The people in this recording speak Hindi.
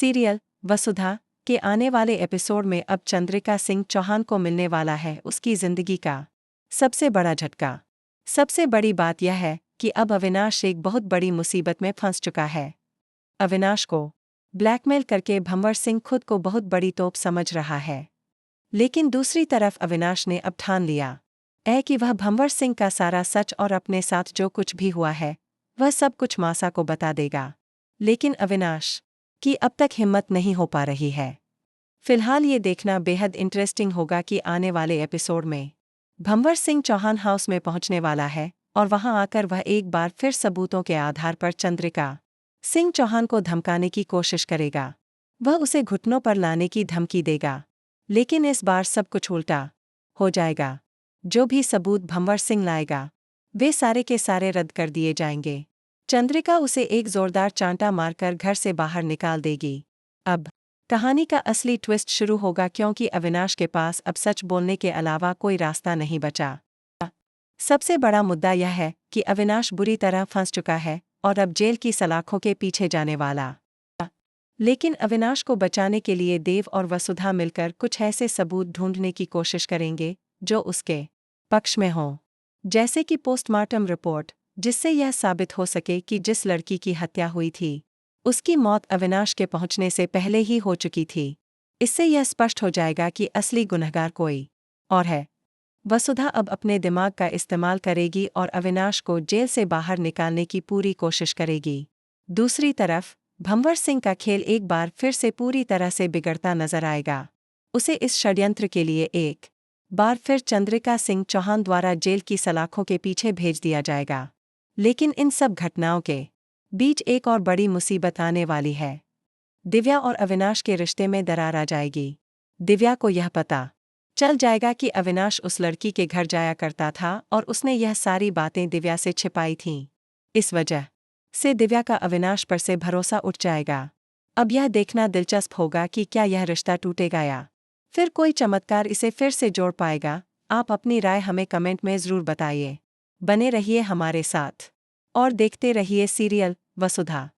सीरियल वसुधा के आने वाले एपिसोड में अब चंद्रिका सिंह चौहान को मिलने वाला है उसकी जिंदगी का सबसे बड़ा झटका। सबसे बड़ी बात यह है कि अब अविनाश एक बहुत बड़ी मुसीबत में फंस चुका है। अविनाश को ब्लैकमेल करके भंवर सिंह खुद को बहुत बड़ी तोप समझ रहा है, लेकिन दूसरी तरफ अविनाश ने अब ठान लिया है कि वह भंवर सिंह का सारा सच और अपने साथ जो कुछ भी हुआ है वह सब कुछ मासा को बता देगा। लेकिन अविनाश की अब तक हिम्मत नहीं हो पा रही है। फिलहाल ये देखना बेहद इंटरेस्टिंग होगा कि आने वाले एपिसोड में भंवर सिंह चौहान हाउस में पहुंचने वाला है और वहां आकर वह एक बार फिर सबूतों के आधार पर चंद्रिका सिंह चौहान को धमकाने की कोशिश करेगा। वह उसे घुटनों पर लाने की धमकी देगा, लेकिन इस बार सब कुछ उल्टा हो जाएगा। जो भी सबूत भंवर सिंह लाएगा वे सारे के सारे रद्द कर दिए जाएंगे। चंद्रिका उसे एक जोरदार चांटा मारकर घर से बाहर निकाल देगी। अब कहानी का असली ट्विस्ट शुरू होगा, क्योंकि अविनाश के पास अब सच बोलने के अलावा कोई रास्ता नहीं बचा। सबसे बड़ा मुद्दा यह है कि अविनाश बुरी तरह फंस चुका है और अब जेल की सलाखों के पीछे जाने वाला। लेकिन अविनाश को बचाने के लिए देव और वसुधा मिलकर कुछ ऐसे सबूत ढूंढने की कोशिश करेंगे जो उसके पक्ष में हों, जैसे कि पोस्टमार्टम रिपोर्ट, जिससे यह साबित हो सके कि जिस लड़की की हत्या हुई थी उसकी मौत अविनाश के पहुंचने से पहले ही हो चुकी थी। इससे यह स्पष्ट हो जाएगा कि असली गुनहगार कोई और है। वसुधा अब अपने दिमाग का इस्तेमाल करेगी और अविनाश को जेल से बाहर निकालने की पूरी कोशिश करेगी। दूसरी तरफ भंवर सिंह का खेल एक बार फिर से पूरी तरह से बिगड़ता नजर आएगा। उसे इस षड्यंत्र के लिए एक बार फिर चंद्रिका सिंह चौहान द्वारा जेल की सलाखों के पीछे भेज दिया जाएगा। लेकिन इन सब घटनाओं के बीच एक और बड़ी मुसीबत आने वाली है। दिव्या और अविनाश के रिश्ते में दरार आ जाएगी। दिव्या को यह पता चल जाएगा कि अविनाश उस लड़की के घर जाया करता था और उसने यह सारी बातें दिव्या से छिपाई थीं। इस वजह से दिव्या का अविनाश पर से भरोसा उठ जाएगा। अब यह देखना दिलचस्प होगा कि क्या यह रिश्ता टूटेगा या फिर कोई चमत्कार इसे फिर से जोड़ पाएगा। आप अपनी राय हमें कमेंट में ज़रूर बताइए। बने रहिए हमारे साथ और देखते रहिए सीरियल वसुधा।